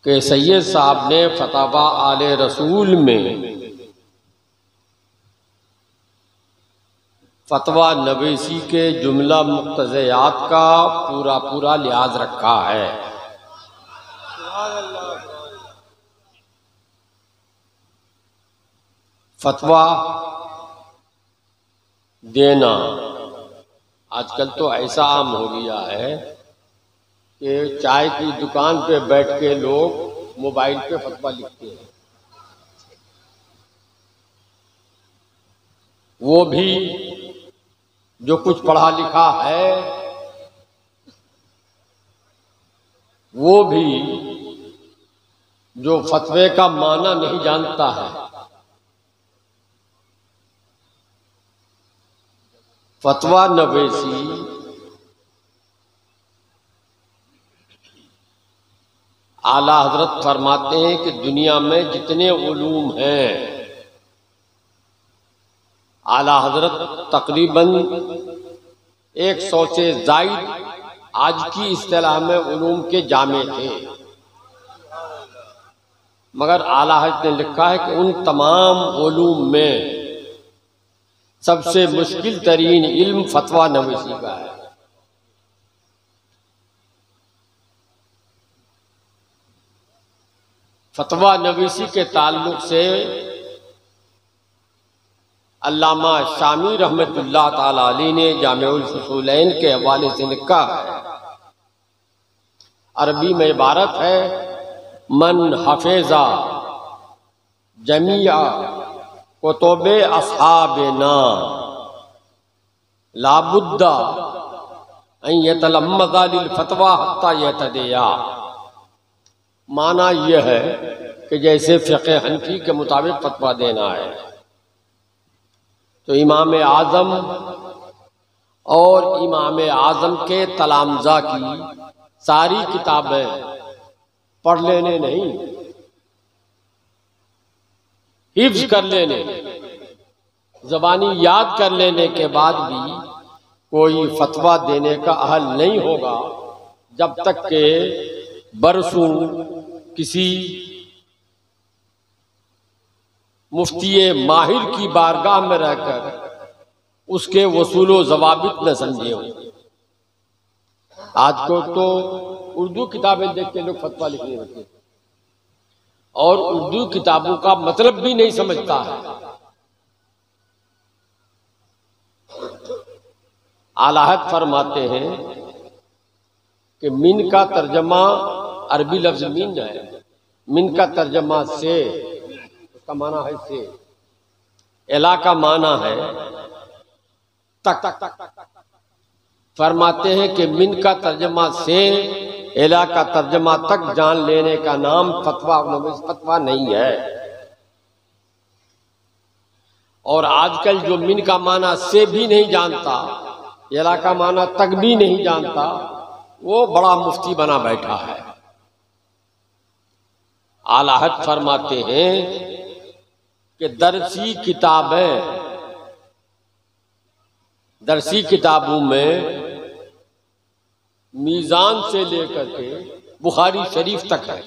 कि सैयद साहब ने फतवा आले रसूल में फतवा नवीसी के जुमला मुक्तज़यात का पूरा पूरा लिहाज रखा है। फतवा देना आजकल तो ऐसा आम हो गया है कि चाय की दुकान पे बैठ के लोग मोबाइल पे फतवा लिखते हैं। वो भी जो कुछ पढ़ा लिखा है, वो भी जो फतवे का माना नहीं जानता है। फतवा नवीसी आला हजरत फरमाते हैं कि दुनिया में जितने उलूम हैं, आला हजरत तकरीबन 100 से जायद आज की इस्तिलाह में उलूम के जामे थे, मगर आला हजरत ने लिखा है कि उन तमाम उलूम में सबसे मुश्किल तरीन इल्म फतवा नवीसी का है। फतवा नवीसी के ताल्लुक से अल्लामा शामी रहमतुल्लाह ताला अलैह ने जामिउल फुसूलैन के हवाले से लिखा है। अरबी में इबारत है, मन हफेजा जमिया कुतुबे अस्हाबिना लाबुद्दा अन यतलम्मज़ा लिल फतवा हत्ता यतदिया। माना यह है कि जैसे फ़िक़्ह हनफी के मुताबिक फतवा देना है तो इमाम आज़म और इमाम आज़म के तलामज़ा की सारी किताबें पढ़ लेने नहीं, हिफ्ज़ कर लेने, ज़बानी याद कर लेने के बाद भी कोई फतवा देने का अहल नहीं होगा जब तक के बरसों किसी मुफ्ती माहिर की बारगाह में रहकर उसके वसूलो ज़वाबित न समझे हो। आज को तो उर्दू किताबें देख के लोग फतवा लिखने लगते हैं और उर्दू किताबों का मतलब भी नहीं समझता है। आलाहत फरमाते हैं कि मिन का तर्जमा अरबी लफ्ज मिन है, मिन का तर्जमा से, उसका माना है से, एला का माना है तक। फरमाते हैं कि मिन का तर्जमा से, एला का तर्जमा तक जान लेने का नाम फतवा नहीं है। और आजकल जो मिन का माना से भी नहीं जानता, एला का माना तक भी नहीं जानता, वो बड़ा मुफ्ती बना बैठा है। आलाहत फरमाते हैं कि दरसी किताबों में मीज़ान से लेकर के बुखारी शरीफ तक है।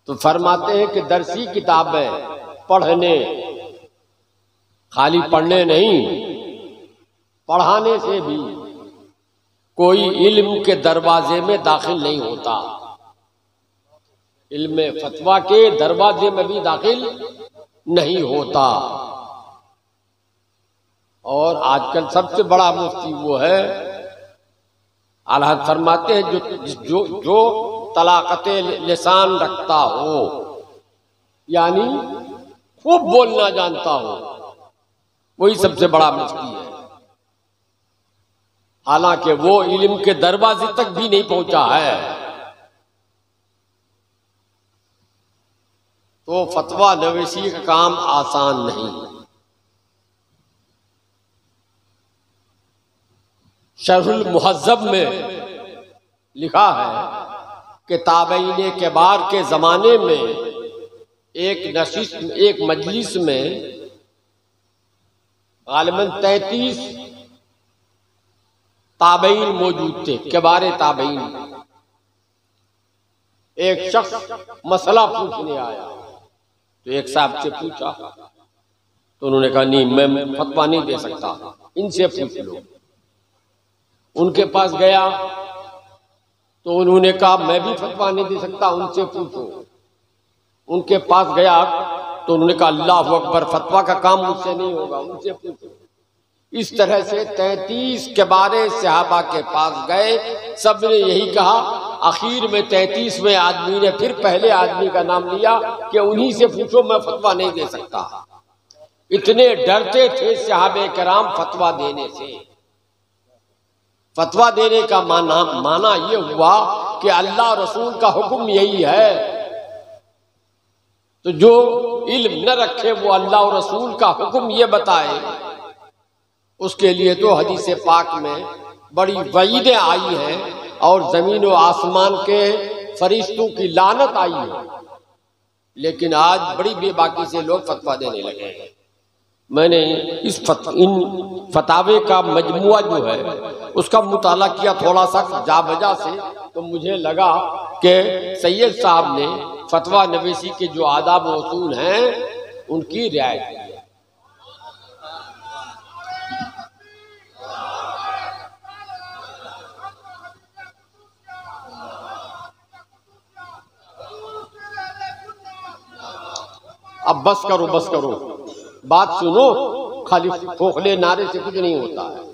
तो फरमाते हैं कि दरसी किताबें पढ़ने, खाली पढ़ने नहीं, पढ़ाने से भी कोई इल्म के दरवाजे में दाखिल नहीं होता। इल्म फतवा के दरवाजे में भी दाखिल नहीं होता। और आजकल सबसे बड़ा मुफ्ती वो है, आला फरमाते हैं जो तलाकत लिसान रखता हो, यानी खूब बोलना जानता हो, वही सबसे बड़ा मुफ्ती है। हालांकि वो इल्म के दरवाजे तक भी नहीं पहुंचा है। तो फतवा नवीसी का काम आसान नहीं। शरहुल मुहज़्ज़ब में लिखा है कि ताबईन किबार के ज़माने में एक मजलिस में गालिबन 33 ताबईन मौजूद थे, किबार ताबईन। एक शख्स मसला पूछने आया, तो एक साहब से पूछा, तो उन्होंने कहा नहीं, मैं फतवा नहीं दे सकता, इनसे पूछ लो। उनके पास गया तो उन्होंने कहा मैं भी फतवा नहीं दे सकता, उनसे पूछो। उनके पास गया तो उन्होंने कहा अल्लाह अकबर, फतवा का काम मुझसे नहीं होगा, उनसे पूछो। इस तरह से 33 के बारे सहाबा के पास गए, सब ने यही कहा। आखिर में 33वें आदमी ने फिर पहले आदमी का नाम लिया कि उन्हीं से पूछो, मैं फतवा नहीं दे सकता। इतने डरते थे सहाबे कराम फतवा देने से। फतवा देने का माना ये हुआ कि अल्लाह रसूल का हुक्म यही है, तो जो इल्म न रखे वो अल्लाह और रसूल का हुक्म ये बताए, उसके लिए तो हदीस पाक में बड़ी वईदें आई हैं और जमीन व आसमान के फरिश्तों की लानत आई है। लेकिन आज बड़ी बेबाकी से लोग फतवा देने लगे हैं। मैंने इन फतावे का मजमुआ जो है उसका मुताला किया थोड़ा सा जा बजा से, तो मुझे लगा कि सैयद साहब ने फतवा नवीसी के जो आदाब व उसूल हैं उनकी रियायत की है। अब बस करो, बात सुनो, खाली खोखले नारे से कुछ नहीं होता है।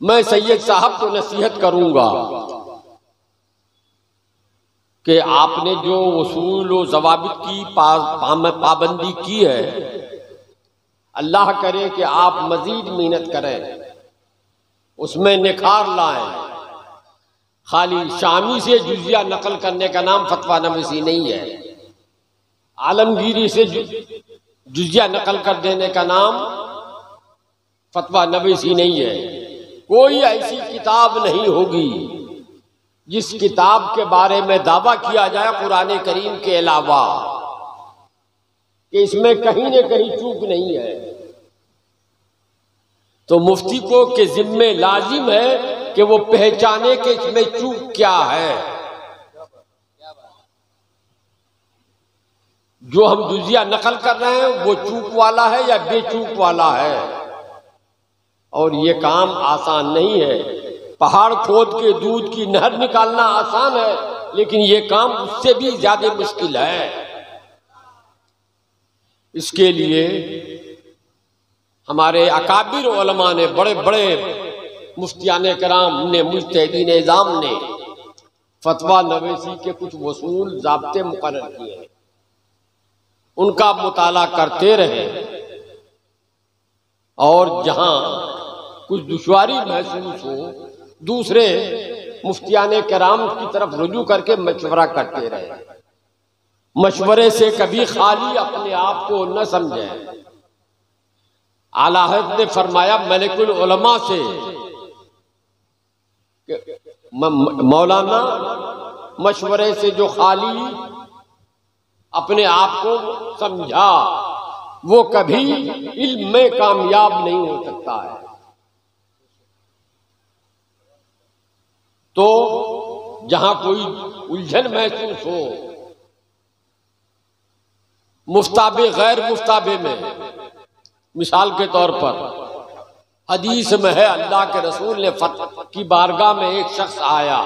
मैं सैयद साहब को नसीहत करूंगा कि आपने जो उसूल व ज़वाबित की पाबंदी की है, अल्लाह करे कि आप मजीद मेहनत करें, उसमें निखार लाएं। खाली शामी से जुजिया नकल करने का नाम फतवा नवीसी नहीं है। आलमगीरी से जुजिया नकल कर देने का नाम फतवा नवीसी नहीं है। कोई ऐसी किताब नहीं होगी जिस किताब के बारे में दावा किया जाए कुरान करीम के अलावा कि इसमें कहीं न कहीं चूक नहीं है, तो मुफ्ती को के जिम्मे लाजिम है कि वो पहचाने कि इसमें चूक क्या है। जो हम जुजिया नकल कर रहे हैं वो चूक वाला है या बेचूक वाला है। और ये काम आसान नहीं है। पहाड़ खोद के दूध की नहर निकालना आसान है, लेकिन ये काम उससे भी ज्यादा मुश्किल है। इसके लिए हमारे अकाबिर उलमा ने, बड़े बड़े मुफ्तियाने कराम ने, मुज्तहिदीन निज़ाम ने फतवा नवीसी के कुछ वसूल ज़ाब्ते मुकर्रर किए हैं, उनका मुताला करते रहे और जहां कुछ दुश्वारी महसूस हो दूसरे मुफ्तियाने कराम की तरफ रुजू करके मशवरा करते रहे। मशवरे से कभी खाली अपने आप को न समझे। आला हज़रत ने फरमाया मलिकुल उलमा से, मौलाना मशवरे से जो खाली अपने आप को समझा वो कभी इल्म में कामयाब नहीं हो सकता है। तो जहां कोई उलझन महसूस हो, मुफ्ताबे गैर मुफ्ताबे में, मिसाल के तौर पर हदीस में है अल्लाह के रसूल ने की बारगाह में एक शख्स आया,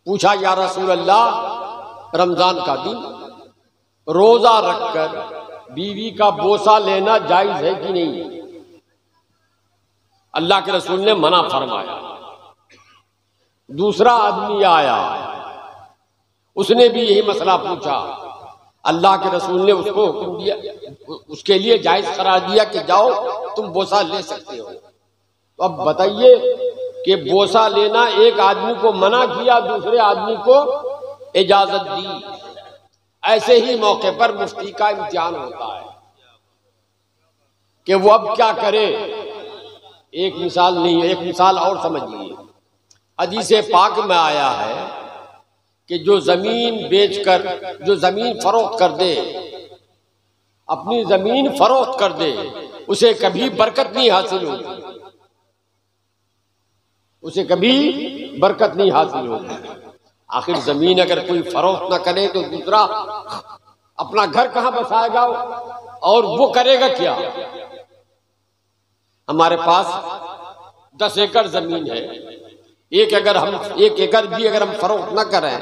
पूछा या रसूल अल्लाह, रमजान का दिन रोजा रखकर बीवी का बोसा लेना जायज है कि नहीं? अल्लाह के रसूल ने मना फरमाया। दूसरा आदमी आया, उसने भी यही मसला पूछा। अल्लाह के रसूल ने उसको हुक्म दिया, उसके लिए जायज करार दिया कि जाओ तुम बोसा ले सकते हो। तो अब बताइए कि बोसा लेना एक आदमी को मना किया, दूसरे आदमी को इजाजत दी। ऐसे ही मौके पर मुफ्ती का इम्तिहान होता है कि वो अब क्या करे। एक मिसाल नहीं, एक मिसाल और समझिए। हदीस पाक में आया है कि जो जमीन बेचकर, जो जमीन फरोख्त कर दे, अपनी जमीन फरोख्त कर दे, उसे कभी बरकत नहीं हासिल होती। उसे कभी बरकत नहीं हासिल होगी। आखिर जमीन अगर कोई फरोख्त ना करे तो दूसरा अपना घर कहां बसाएगा और वो करेगा क्या? हमारे पास 10 एकड़ जमीन है, एक एकड़ भी अगर हम फरोख्त न करें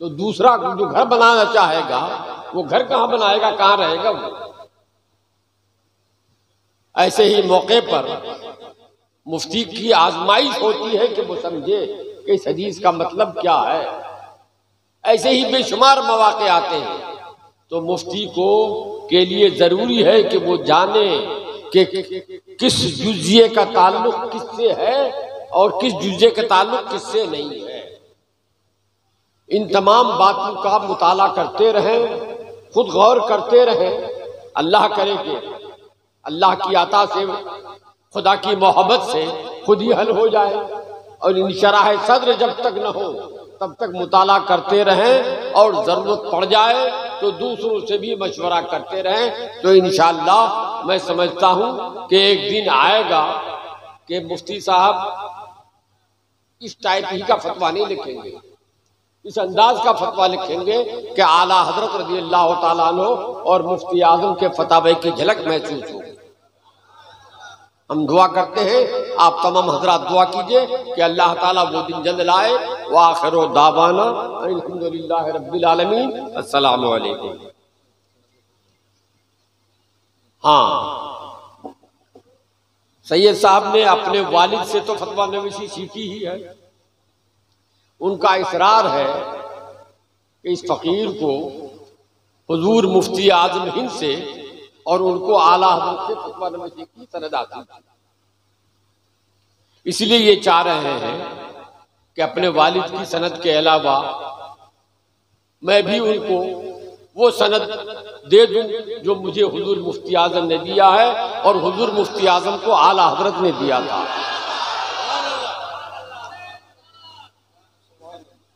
तो दूसरा जो घर बनाना चाहेगा वो घर कहां बनाएगा, कहां रहेगा वो? ऐसे ही मौके पर मुफ्ती की आजमाइश होती है कि वो समझे कि इस हदीस का मतलब क्या है। ऐसे ही बेशुमार मौके आते हैं तो मुफ्ती को के लिए जरूरी है कि वो जाने कि किस जुज़िये का ताल्लुक किससे है और किस जुज़िये का ताल्लुक किससे नहीं है। इन तमाम बातों का मुताला करते रहें, खुद गौर करते रहें। अल्लाह करे कि अल्लाह की आता से, खुदा की मोहब्बत से खुद ही हल हो जाए। और इंशराह सद्र जब तक न हो तब तक मुताला करते रहें और जरूरत पड़ जाए तो दूसरों से भी मशवरा करते रहें। तो इंशाअल्लाह मैं समझता हूं कि एक दिन आएगा कि मुफ्ती साहब इस टाइप ही का फतवा नहीं लिखेंगे, इस अंदाज का फतवा लिखेंगे कि आला हजरत रज़ियल्लाहु ताला अन्हु और मुफ्ती आजम के फतावे की झलक महसूस हो। हम दुआ करते हैं, आप तमाम हजरात दुआ कीजिए कि अल्लाह ताला वो दिन जल्द लाए। व आखिरु दावाना अल्हम्दुलिल्लाहि रब्बिल आलमीन। अस्सलामु अलैकुम। हाँ, सैयद साहब ने अपने वालिद से तो फतवा नवीसी सीखी ही है। उनका इसरार है कि इस फकीर को हुजूर मुफ्ती आजम हिंद से और उनको आला हज़रत से फतवा नवीसी की सनद आती है। इसलिए ये चाह रहे हैं कि अपने वालिद की सनद के अलावा मैं भी उनको वो सनद दे दूं जो मुझे हुजूर मुफ्ती आजम ने दिया है और हुजूर मुफ्ती आजम को आला हज़रत ने दिया था।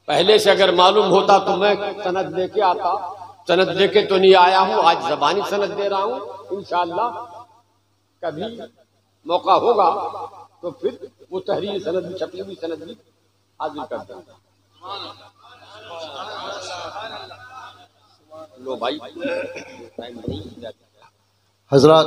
पहले से अगर मालूम होता तो मैं सनद लेके आता। सनद लेके तो नहीं आया हूं, आज ज़बानी सनद दे रहा हूं। इंशाअल्लाह कभी मौका होगा तो फिर वो तहरीर सनद भी, छपी हुई सनद भी हाजिर कर देंगे। लो भाई, टाइम नहीं हजरत।